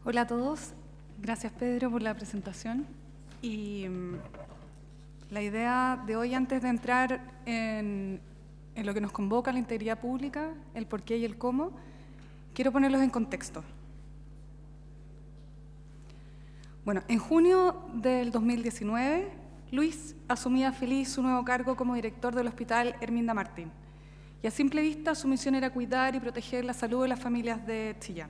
Hola a todos, gracias Pedro por la presentación. Y la idea de hoy, antes de entrar en lo que nos convoca, la integridad pública, el por qué y el cómo, quiero ponerlos en contexto. Bueno, en junio del 2019, Luis asumía feliz su nuevo cargo como director del Hospital Herminda Martín. Y a simple vista, su misión era cuidar y proteger la salud de las familias de Chillán.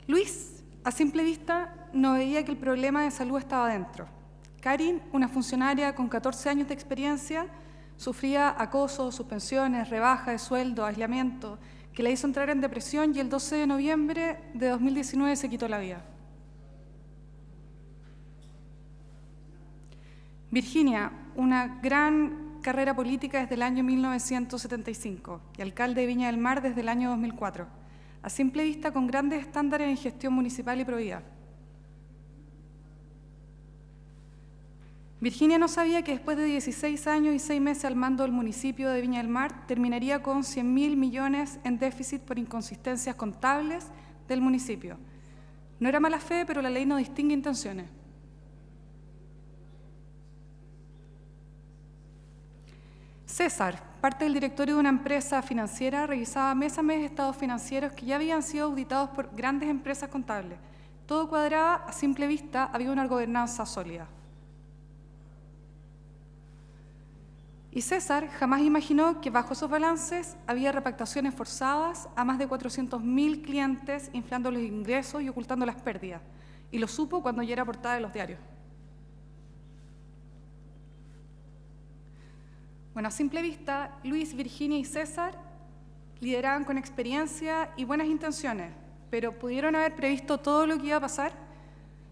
Luis, a simple vista, no veía que el problema de salud estaba dentro. Karin, una funcionaria con 14 años de experiencia, sufría acoso, suspensiones, rebaja de sueldo, aislamiento, que la hizo entrar en depresión y el 12 de noviembre de 2019 se quitó la vida. Virginia, una gran carrera política desde el año 1975 y alcalde de Viña del Mar desde el año 2004. A simple vista, con grandes estándares en gestión municipal y probidad. Virginia no sabía que después de 16 años y 6 meses al mando del municipio de Viña del Mar, terminaría con 100.000 millones en déficit por inconsistencias contables del municipio. No era mala fe, pero la ley no distingue intenciones. César, parte del directorio de una empresa financiera, revisaba mes a mes estados financieros que ya habían sido auditados por grandes empresas contables. Todo cuadraba, a simple vista, había una gobernanza sólida. Y César jamás imaginó que bajo esos balances había repactaciones forzadas a más de 400.000 clientes, inflando los ingresos y ocultando las pérdidas. Y lo supo cuando ya era portada de los diarios. Bueno, a simple vista, Luis, Virginia y César lideraban con experiencia y buenas intenciones, pero ¿pudieron haber previsto todo lo que iba a pasar?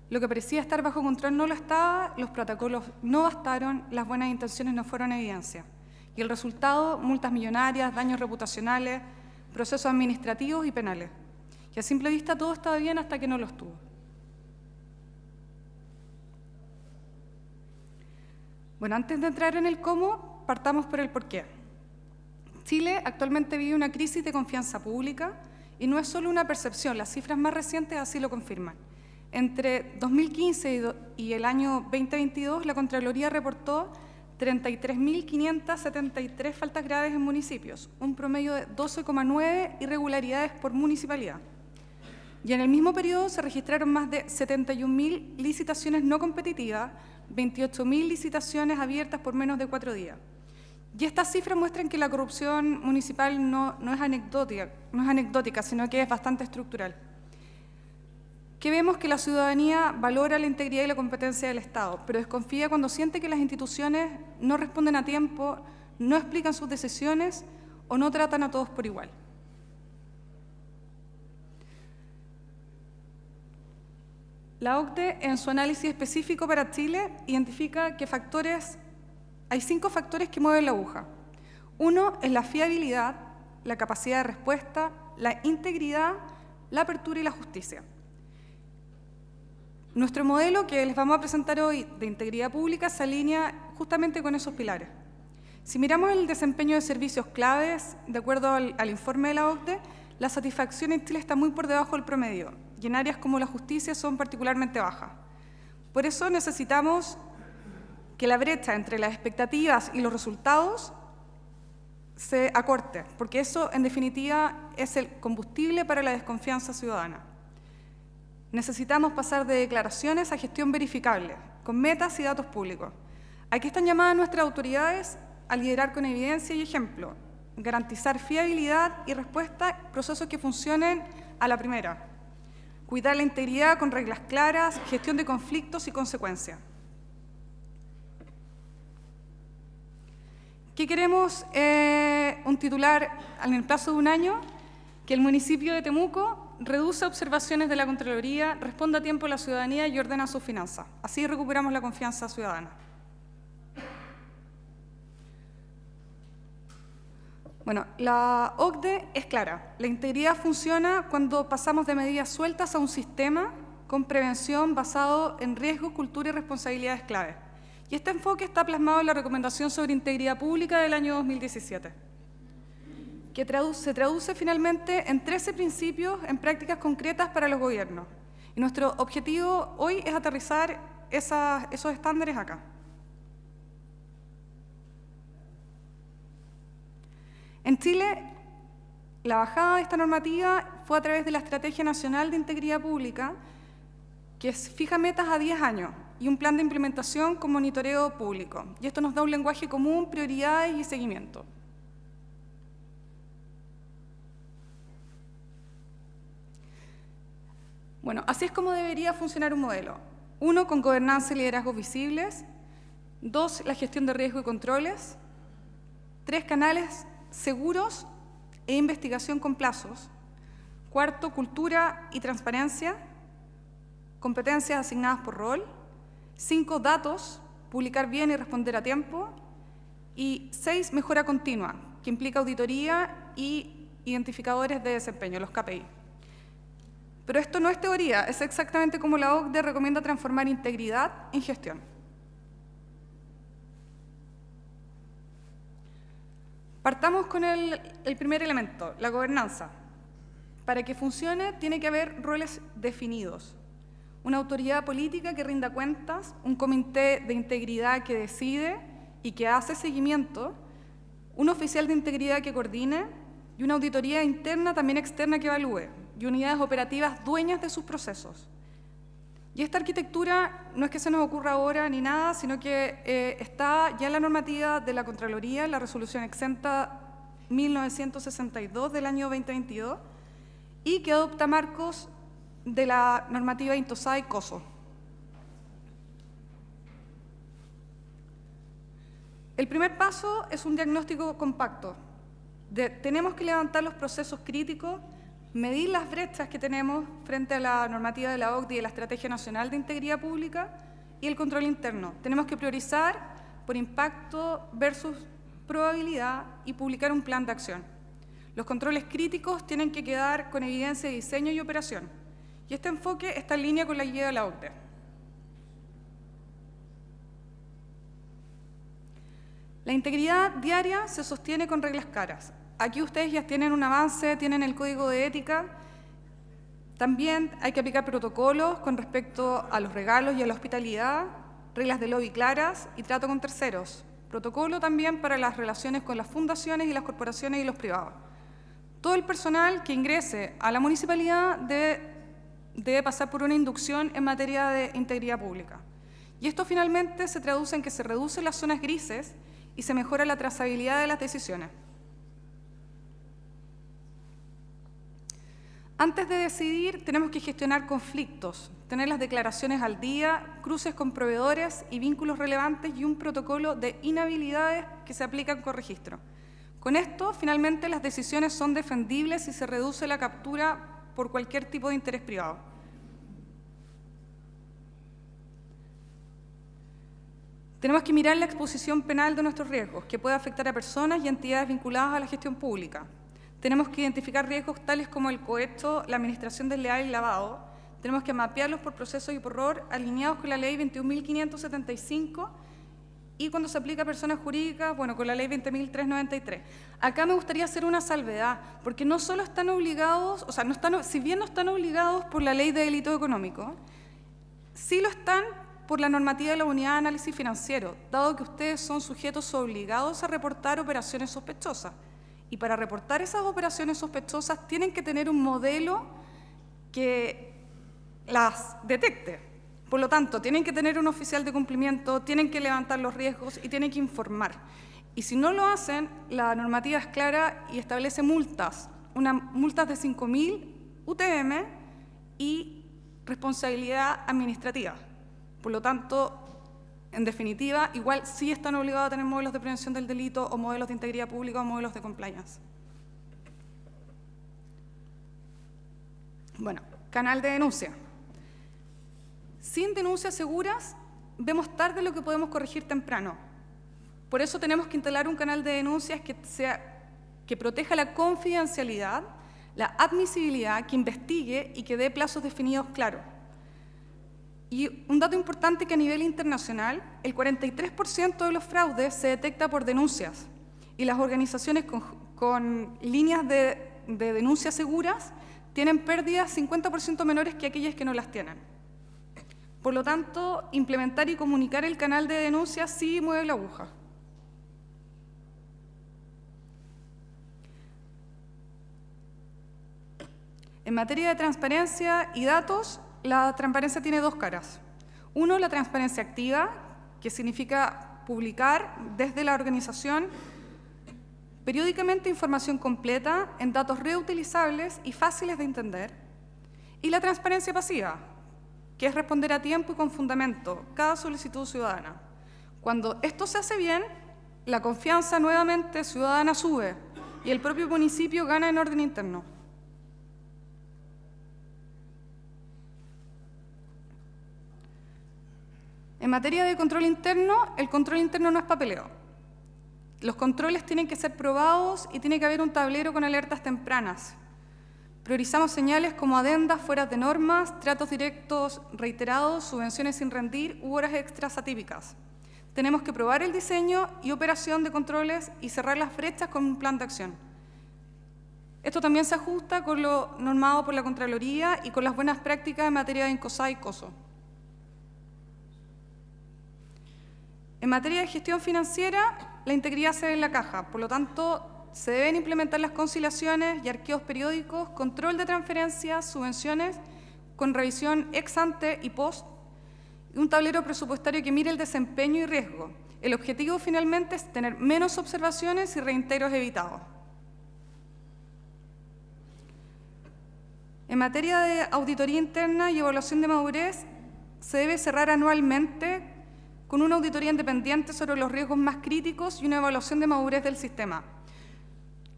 Lo que parecía estar bajo control no lo estaba, los protocolos no bastaron, las buenas intenciones no fueron evidencia. Y el resultado, multas millonarias, daños reputacionales, procesos administrativos y penales. Y a simple vista todo estaba bien hasta que no lo estuvo. Bueno, antes de entrar en el cómo, partamos por el porqué. Chile actualmente vive una crisis de confianza pública y no es solo una percepción, las cifras más recientes así lo confirman. Entre 2015 y el año 2022, la Contraloría reportó 33.573 faltas graves en municipios, un promedio de 12,9 irregularidades por municipalidad. Y en el mismo periodo se registraron más de 71.000 licitaciones no competitivas, 28.000 licitaciones abiertas por menos de 4 días. Y estas cifras muestran que la corrupción municipal no es anecdótica, sino que es bastante estructural. Que vemos que la ciudadanía valora la integridad y la competencia del Estado, pero desconfía cuando siente que las instituciones no responden a tiempo, no explican sus decisiones o no tratan a todos por igual. La OCDE, en su análisis específico para Chile, identifica que hay 5 factores que mueven la aguja. Uno es la fiabilidad, la capacidad de respuesta, la integridad, la apertura y la justicia. Nuestro modelo que les vamos a presentar hoy de integridad pública se alinea justamente con esos pilares. Si miramos el desempeño de servicios claves, de acuerdo al informe de la OCDE, la satisfacción en Chile está muy por debajo del promedio y en áreas como la justicia son particularmente bajas. Por eso necesitamos que la brecha entre las expectativas y los resultados se acorte, porque eso, en definitiva, es el combustible para la desconfianza ciudadana. Necesitamos pasar de declaraciones a gestión verificable, con metas y datos públicos. Aquí están llamadas nuestras autoridades a liderar con evidencia y ejemplo, garantizar fiabilidad y respuesta, procesos que funcionen a la primera, cuidar la integridad con reglas claras, gestión de conflictos y consecuencias. ¿Qué queremos? Un titular en el plazo de un año, que el municipio de Temuco reduzca observaciones de la Contraloría, responda a tiempo a la ciudadanía y ordena sus finanzas. Así recuperamos la confianza ciudadana. Bueno, la OCDE es clara. La integridad funciona cuando pasamos de medidas sueltas a un sistema con prevención basado en riesgos, cultura y responsabilidades clave. Y este enfoque está plasmado en la Recomendación sobre Integridad Pública del año 2017. que se traduce finalmente en 13 principios en prácticas concretas para los gobiernos. Y nuestro objetivo hoy es aterrizar esos estándares acá. En Chile, la bajada de esta normativa fue a través de la Estrategia Nacional de Integridad Pública, que fija metas a 10 años y un plan de implementación con monitoreo público. Y esto nos da un lenguaje común, prioridades y seguimiento. Bueno, así es como debería funcionar un modelo. 1, con gobernanza y liderazgos visibles. 2, la gestión de riesgo y controles. 3, canales seguros e investigación con plazos. 4, cultura y transparencia. Competencias asignadas por rol. 5, datos, publicar bien y responder a tiempo. Y 6, mejora continua, que implica auditoría y identificadores de desempeño, los KPI. Pero esto no es teoría, es exactamente como la OCDE recomienda transformar integridad en gestión. Partamos con el primer elemento, la gobernanza. Para que funcione, tiene que haber roles definidos. Una autoridad política que rinda cuentas, un comité de integridad que decide y que hace seguimiento, un oficial de integridad que coordine y una auditoría interna, también externa, que evalúe, y unidades operativas dueñas de sus procesos. Y esta arquitectura no es que se nos ocurra ahora ni nada, sino que está ya en la normativa de la Contraloría, en la Resolución Exenta 1962 del año 2022, y que adopta marcos de la normativa INTOSAI COSO. El primer paso es un diagnóstico compacto. Tenemos que levantar los procesos críticos, medir las brechas que tenemos frente a la normativa de la OCDE y de la Estrategia Nacional de Integridad Pública y el control interno. Tenemos que priorizar por impacto versus probabilidad y publicar un plan de acción. Los controles críticos tienen que quedar con evidencia de diseño y operación. Y este enfoque está en línea con la guía de la OCDE. La integridad diaria se sostiene con reglas claras. Aquí ustedes ya tienen un avance, tienen el código de ética. También hay que aplicar protocolos con respecto a los regalos y a la hospitalidad, reglas de lobby claras y trato con terceros. Protocolo también para las relaciones con las fundaciones y las corporaciones y los privados. Todo el personal que ingrese a la municipalidad debe pasar por una inducción en materia de integridad pública. Y esto finalmente se traduce en que se reducen las zonas grises y se mejora la trazabilidad de las decisiones. Antes de decidir, tenemos que gestionar conflictos, tener las declaraciones al día, cruces con proveedores y vínculos relevantes y un protocolo de inhabilidades que se aplican con registro. Con esto, finalmente, las decisiones son defendibles y se reduce la captura por cualquier tipo de interés privado. Tenemos que mirar la exposición penal de nuestros riesgos, que puede afectar a personas y entidades vinculadas a la gestión pública. Tenemos que identificar riesgos tales como el cohecho, la administración desleal y lavado. Tenemos que mapearlos por procesos y por rol alineados con la Ley 21.575 y cuando se aplica a personas jurídicas, bueno, con la Ley 20.393. Acá me gustaría hacer una salvedad, porque no solo están obligados, o sea, si bien no están obligados por la Ley de Delito Económico, sí lo están por la normativa de la Unidad de Análisis Financiero, dado que ustedes son sujetos obligados a reportar operaciones sospechosas. Y para reportar esas operaciones sospechosas tienen que tener un modelo que las detecte. Por lo tanto, tienen que tener un oficial de cumplimiento, tienen que levantar los riesgos y tienen que informar. Y si no lo hacen, la normativa es clara y establece multas, multas de 5.000 UTM y responsabilidad administrativa. Por lo tanto, en definitiva, igual sí están obligados a tener modelos de prevención del delito o modelos de integridad pública o modelos de compliance. Bueno, canal de denuncia. Sin denuncias seguras, vemos tarde lo que podemos corregir temprano. Por eso tenemos que instalar un canal de denuncias que proteja la confidencialidad, la admisibilidad, que investigue y que dé plazos definidos claros. Y un dato importante que a nivel internacional, el 43% de los fraudes se detecta por denuncias y las organizaciones con líneas de denuncia seguras tienen pérdidas 50% menores que aquellas que no las tienen. Por lo tanto, implementar y comunicar el canal de denuncia sí mueve la aguja. En materia de transparencia y datos, la transparencia tiene dos caras. Uno, la transparencia activa, que significa publicar desde la organización periódicamente información completa en datos reutilizables y fáciles de entender. Y la transparencia pasiva, que es responder a tiempo y con fundamento cada solicitud ciudadana. Cuando esto se hace bien, la confianza nuevamente ciudadana sube y el propio municipio gana en orden interno. En materia de control interno, el control interno no es papeleo. Los controles tienen que ser probados y tiene que haber un tablero con alertas tempranas. Priorizamos señales como adendas fuera de normas, tratos directos reiterados, subvenciones sin rendir u horas extras atípicas. Tenemos que probar el diseño y operación de controles y cerrar las brechas con un plan de acción. Esto también se ajusta con lo normado por la Contraloría y con las buenas prácticas en materia de INCOSA y COSO. En materia de gestión financiera, la integridad se ve en la caja, por lo tanto, se deben implementar las conciliaciones y arquivos periódicos, control de transferencias, subvenciones, con revisión ex ante y post, y un tablero presupuestario que mire el desempeño y riesgo. El objetivo finalmente es tener menos observaciones y reintegros evitados. En materia de auditoría interna y evaluación de madurez, se debe cerrar anualmente con una auditoría independiente sobre los riesgos más críticos y una evaluación de madurez del sistema.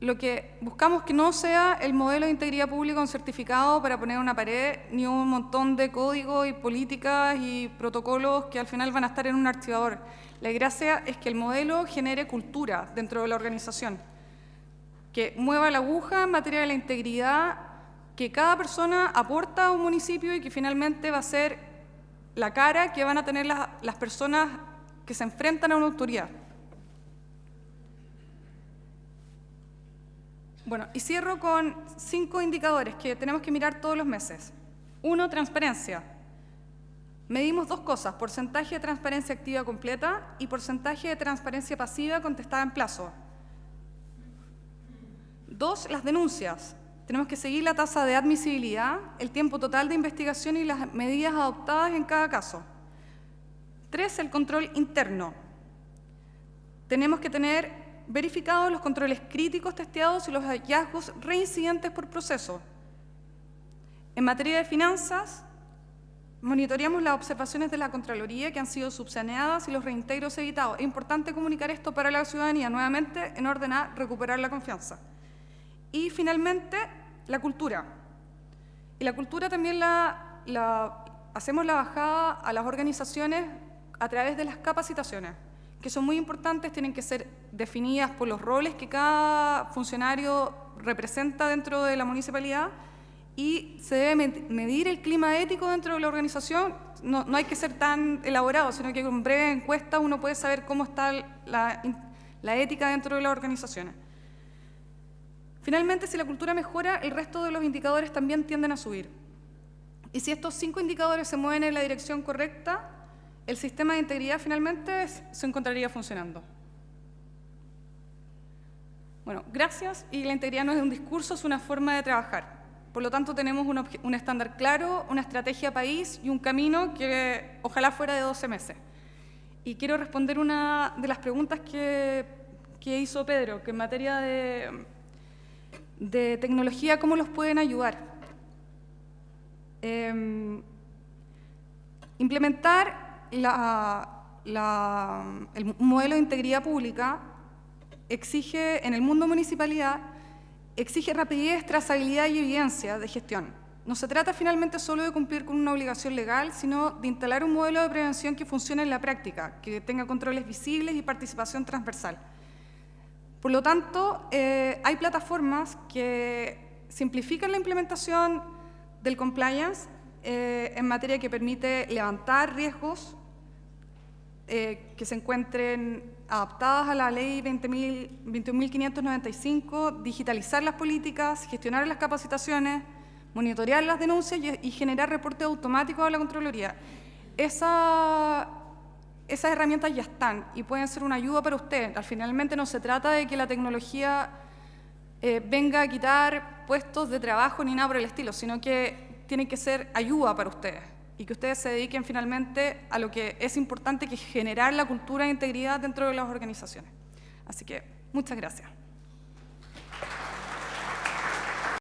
Lo que buscamos que no sea el modelo de integridad pública un certificado para poner una pared, ni un montón de códigos y políticas y protocolos que al final van a estar en un archivador. La gracia es que el modelo genere cultura dentro de la organización, que mueva la aguja en materia de la integridad, que cada persona aporta a un municipio y que finalmente va a ser la cara que van a tener las personas que se enfrentan a una autoridad. Bueno, y cierro con 5 indicadores que tenemos que mirar todos los meses. 1, transparencia. Medimos 2 cosas, porcentaje de transparencia activa completa y porcentaje de transparencia pasiva contestada en plazo. 2, las denuncias. Tenemos que seguir la tasa de admisibilidad, el tiempo total de investigación y las medidas adoptadas en cada caso. 3, el control interno. Tenemos que tener verificados los controles críticos testeados y los hallazgos reincidentes por proceso. En materia de finanzas, monitoreamos las observaciones de la Contraloría que han sido subsaneadas y los reintegros evitados. Es importante comunicar esto para la ciudadanía, nuevamente, en orden a recuperar la confianza. Y finalmente, la cultura. Y la cultura también hacemos la bajada a las organizaciones a través de las capacitaciones, que son muy importantes, tienen que ser definidas por los roles que cada funcionario representa dentro de la municipalidad y se debe medir el clima ético dentro de la organización. No hay que ser tan elaborado, sino que con breve encuesta uno puede saber cómo está la ética dentro de las organizaciones. Finalmente, si la cultura mejora, el resto de los indicadores también tienden a subir. Y si estos 5 indicadores se mueven en la dirección correcta, el sistema de integridad finalmente se encontraría funcionando. Bueno, gracias. Y la integridad no es un discurso, es una forma de trabajar. Por lo tanto, tenemos un estándar claro, una estrategia país y un camino que ojalá fuera de 12 meses. Y quiero responder una de las preguntas que hizo Pedro, que en materia de tecnología, ¿cómo los pueden ayudar? Implementar el modelo de integridad pública exige, en el mundo municipalidad, exige rapidez, trazabilidad y evidencia de gestión. No se trata finalmente solo de cumplir con una obligación legal, sino de instalar un modelo de prevención que funcione en la práctica, que tenga controles visibles y participación transversal. Por lo tanto, hay plataformas que simplifican la implementación del compliance en materia que permite levantar riesgos que se encuentren adaptadas a la Ley 21.595, digitalizar las políticas, gestionar las capacitaciones, monitorear las denuncias y generar reportes automáticos a la Contraloría. Esas herramientas ya están y pueden ser una ayuda para usted. Finalmente no se trata de que la tecnología venga a quitar puestos de trabajo ni nada por el estilo, sino que tiene que ser ayuda para ustedes y que ustedes se dediquen finalmente a lo que es importante, que es generar la cultura de integridad dentro de las organizaciones. Así que, muchas gracias.